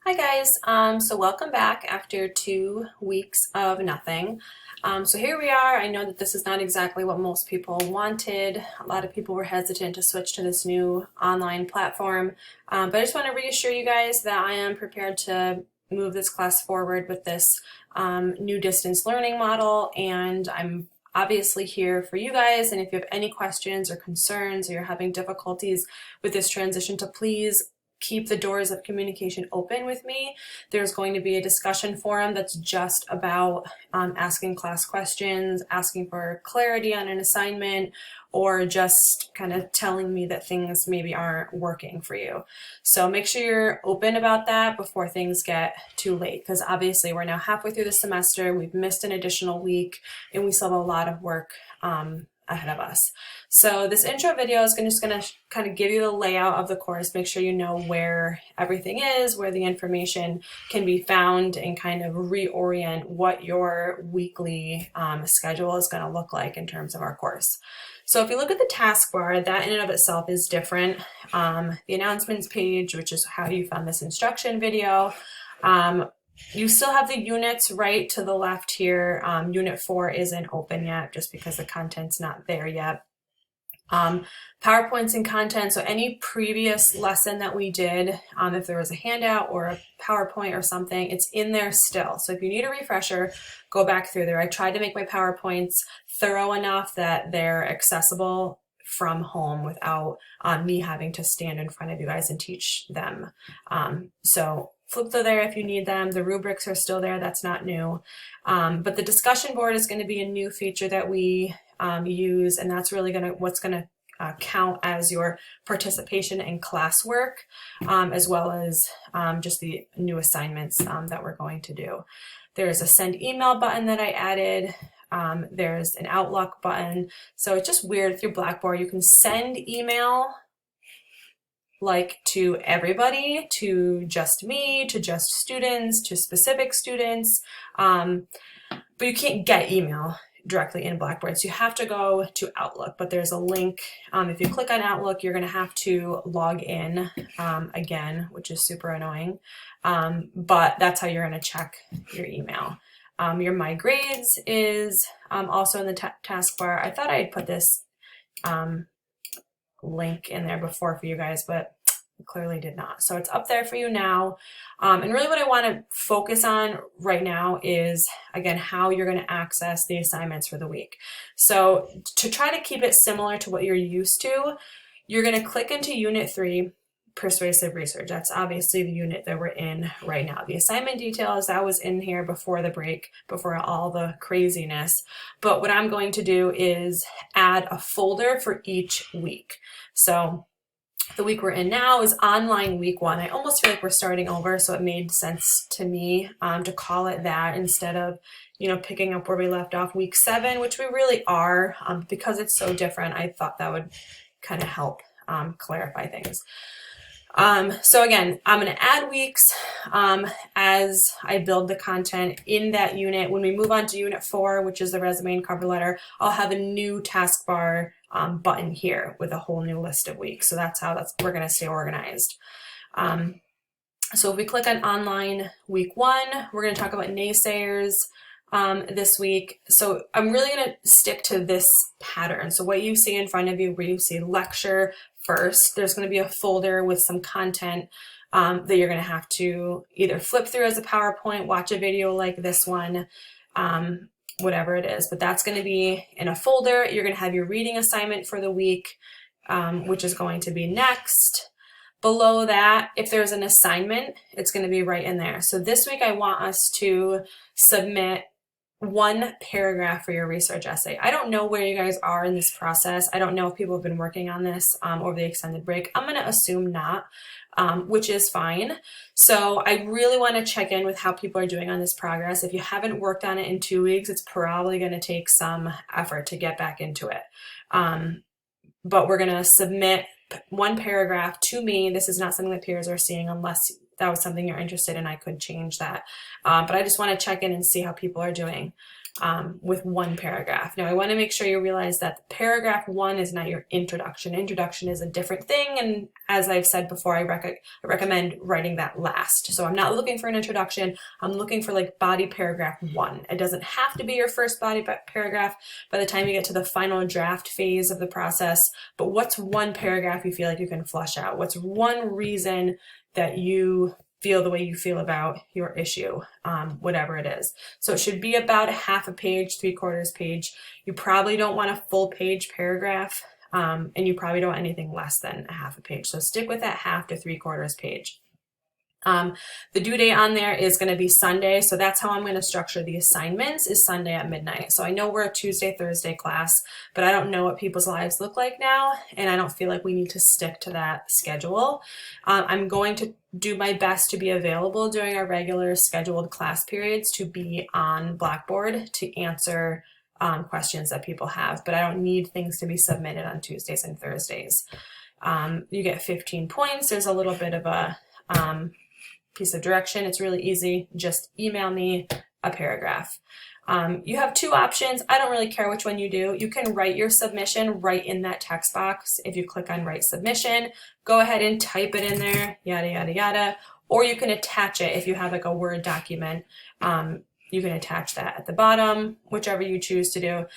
Hi guys, so welcome back after 2 weeks of nothing. So here we are. I know that this is not exactly what most people wanted. A lot of people were hesitant to switch to this new online platform, but I just want to reassure you guys that I am prepared to move this class forward with this new distance learning model, and I'm obviously here for you guys. And if you have any questions or concerns or you're having difficulties with this transition, to please keep the doors of communication open with me. There's going to be a discussion forum that's just about asking class questions, asking for clarity on an assignment, or just kind of telling me that things maybe aren't working for you. So make sure you're open about that before things get too late, because obviously we're now halfway through the semester, we've missed an additional week, and we still have a lot of work ahead of us. So this intro video is just going to kind of give you the layout of the course, make sure you know where everything is, where the information can be found, and kind of reorient what your weekly schedule is going to look like in terms of our course. So if you look at the taskbar, that in and of itself is different. The announcements page, which is how you found this instruction video, you still have the units right to the left here. Unit 4 isn't open yet just because the content's not there yet. PowerPoints and content, so any previous lesson that we did, if there was a handout or a PowerPoint or something, it's in there still. So if you need a refresher, go back through there. I tried to make my PowerPoints thorough enough that they're accessible from home without me having to stand in front of you guys and teach them. So flip through there if you need them. The rubrics are still there. That's not new. But the discussion board is going to be a new feature that we use, and that's really what's going to count as your participation in classwork, as well as just the new assignments that we're going to do. There's a send email button that I added. There's an Outlook button. So it's just weird through Blackboard. You can send email like to everybody, to just me, to just students, to specific students, but you can't get email directly in Blackboard. So you have to go to Outlook, but there's a link. If you click on Outlook, you're going to have to log in again, which is super annoying. But that's how you're going to check your email. Your My Grades is also in the taskbar. I thought I had put this link in there before for you guys, but clearly did not. So it's up there for you now. And really what I want to focus on right now is, again, how you're going to access the assignments for the week. So to try to keep it similar to what you're used to, you're going to click into Unit 3, Persuasive Research. That's obviously the unit that we're in right now. The assignment details, that was in here before the break, before all the craziness. But what I'm going to do is add a folder for each week. So the week we're in now is online week 1. I almost feel like we're starting over, so it made sense to me to call it that instead of, picking up where we left off week 7, which we really are. Because it's so different, I thought that would kind of help clarify things. So again, I'm going to add weeks as I build the content in that unit. When we move on to Unit 4, which is the resume and cover letter, I'll have a new taskbar button here with a whole new list of weeks. So that's how we're going to stay organized. So if we click on online week 1, we're going to talk about naysayers this week. So I'm really going to stick to this pattern. So what you see in front of you, where you see lecture first, there's going to be a folder with some content that you're going to have to either flip through as a PowerPoint, watch a video like this one, whatever it is, but that's going to be in a folder. You're going to have your reading assignment for the week, which is going to be next. Below that, if there's an assignment, it's going to be right in there. So this week I want us to submit 1 paragraph for your research essay. I don't know where you guys are in this process. I don't know if people have been working on this over the extended break. I'm going to assume not, which is fine. So I really want to check in with how people are doing on this progress. If you haven't worked on it in 2 weeks, it's probably going to take some effort to get back into it. But we're going to submit 1 paragraph to me. This is not something that peers are seeing unless that was something you're interested in, I could change that. But I just want to check in and see how people are doing with one paragraph. Now, I want to make sure you realize that paragraph 1 is not your introduction. Introduction is a different thing, and as I've said before, I recommend writing that last. So I'm not looking for an introduction. I'm looking for like body paragraph 1. It doesn't have to be your first body paragraph by the time you get to the final draft phase of the process, but what's one paragraph you feel like you can flush out? What's one reason that you feel the way you feel about your issue, whatever it is. So it should be about a half a page, 3/4 page. You probably don't want a full page paragraph, and you probably don't want anything less than a half a page. So stick with that half to 3/4 page. The due date on there is going to be Sunday, so that's how I'm going to structure the assignments, is Sunday at midnight. So I know we're a Tuesday, Thursday class, but I don't know what people's lives look like now, and I don't feel like we need to stick to that schedule. I'm going to do my best to be available during our regular scheduled class periods to be on Blackboard to answer questions that people have, but I don't need things to be submitted on Tuesdays and Thursdays. You get 15 points. There's a little bit of a piece of direction. It's really easy. Just email me a paragraph. You have 2 options. I don't really care which one you do. You can write your submission right in that text box. If you click on write submission, go ahead and type it in there, yada, yada, yada. Or you can attach it if you have like a Word document. You can attach that at the bottom, whichever you choose to do.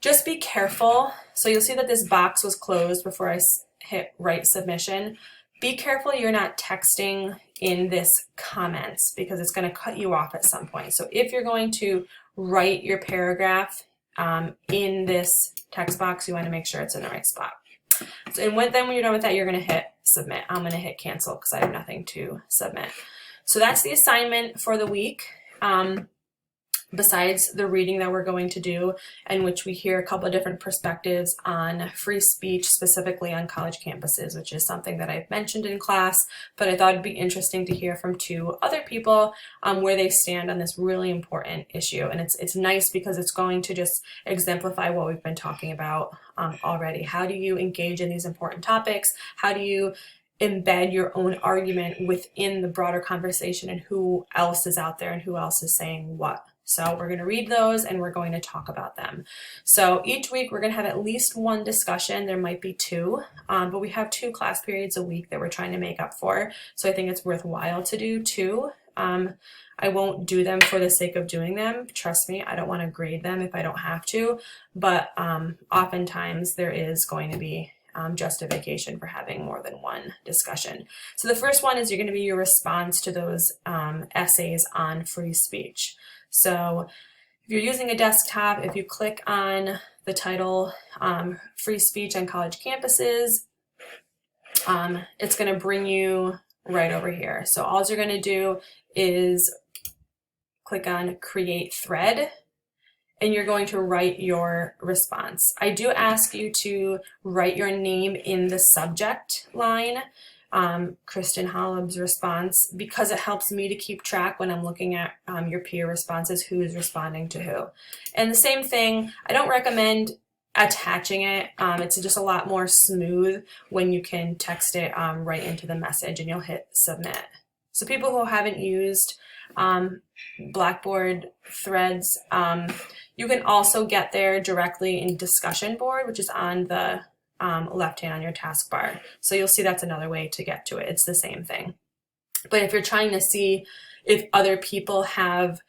Just be careful. So you'll see that this box was closed before I hit write submission. Be careful you're not texting in this comments, because it's going to cut you off at some point. So if you're going to write your paragraph in this text box, you want to make sure it's in the right spot. So, and then when you're done with that, you're going to hit submit. I'm going to hit cancel because I have nothing to submit. So that's the assignment for the week. Besides the reading that we're going to do, in which we hear a couple of different perspectives on free speech, specifically on college campuses, which is something that I've mentioned in class, but I thought it'd be interesting to hear from 2 other people where they stand on this really important issue. And it's nice because it's going to just exemplify what we've been talking about already. How do you engage in these important topics? How do you embed your own argument within the broader conversation, and who else is out there and who else is saying what? So we're going to read those and we're going to talk about them. So each week we're going to have at least 1 discussion. There might be 2, but we have 2 class periods a week that we're trying to make up for. So I think it's worthwhile to do 2. I won't do them for the sake of doing them. Trust me, I don't want to grade them if I don't have to, but oftentimes there is going to be justification for having more than 1 discussion. So the first one is you're going to be your response to those essays on free speech. So if you're using a desktop, if you click on the title, Free Speech on College Campuses, it's going to bring you right over here. So all you're going to do is click on Create Thread, and you're going to write your response. I do ask you to write your name in the subject line, Kristen Hollub's response, because it helps me to keep track when I'm looking at your peer responses, who is responding to who. And the same thing, I don't recommend attaching it. It's just a lot more smooth when you can text it right into the message, and you'll hit submit. So people who haven't used Blackboard Threads, you can also get there directly in Discussion Board, which is on the left hand on your taskbar. So you'll see that's another way to get to it. It's the same thing. But if you're trying to see if other people have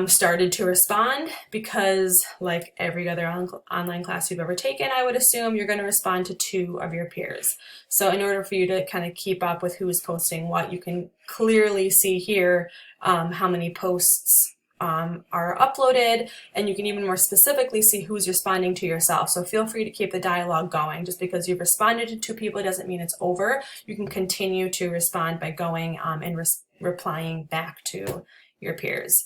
started to respond, because like every other online class you've ever taken, I would assume you're going to respond to 2 of your peers. So in order for you to kind of keep up with who is posting what, you can clearly see here how many posts are uploaded, and you can even more specifically see who's responding to yourself. So feel free to keep the dialogue going. Just because you've responded to 2 people doesn't mean it's over. You can continue to respond by going and replying back to your peers.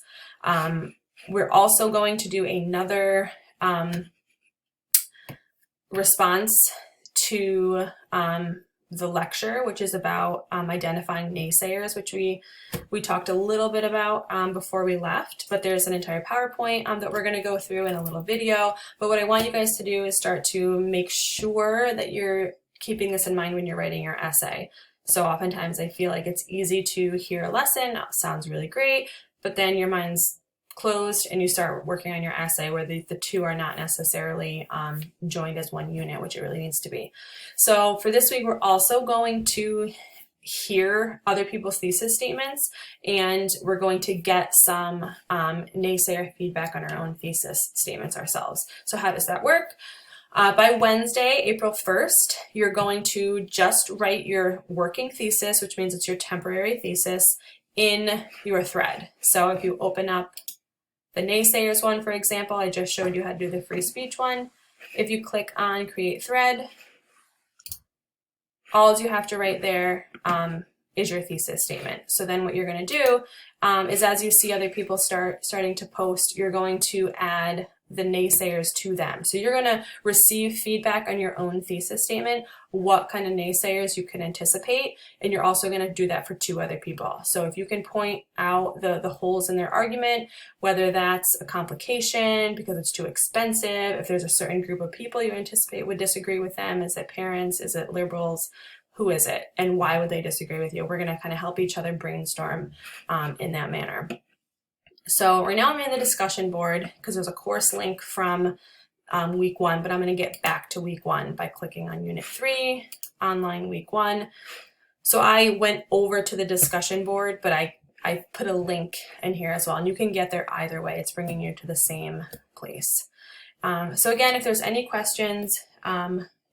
We're also going to do another response to the lecture, which is about identifying naysayers, which we talked a little bit about before we left, but there's an entire PowerPoint that we're going to go through in a little video. But what I want you guys to do is start to make sure that you're keeping this in mind when you're writing your essay. So oftentimes I feel like it's easy to hear a lesson, sounds really great, but then your mind's closed and you start working on your essay where the two are not necessarily joined as one unit, which it really needs to be. So for this week, we're also going to hear other people's thesis statements, and we're going to get some naysayer feedback on our own thesis statements ourselves. So how does that work? By Wednesday, April 1st, you're going to just write your working thesis, which means it's your temporary thesis, in your thread. So if you open up the naysayers one, for example, I just showed you how to do the free speech one. If you click on create thread, all you have to write there is your thesis statement. So then what you're going to do is, as you see other people starting to post, you're going to add the naysayers to them. So you're going to receive feedback on your own thesis statement, what kind of naysayers you can anticipate, and you're also going to do that for 2 other people. So if you can point out the holes in their argument, whether that's a complication because it's too expensive, if there's a certain group of people you anticipate would disagree with them, is it parents, is it liberals, who is it, and why would they disagree with you? We're going to kind of help each other brainstorm in that manner. So right now I'm in the discussion board because there's a course link from week 1, but I'm going to get back to week 1 by clicking on unit 3, online week 1. So I went over to the discussion board, but I put a link in here as well, and you can get there either way. It's bringing you to the same place. So again, if there's any questions,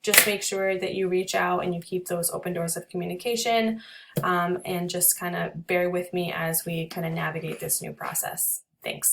just make sure that you reach out and you keep those open doors of communication, and just kind of bear with me as we kind of navigate this new process. Thanks.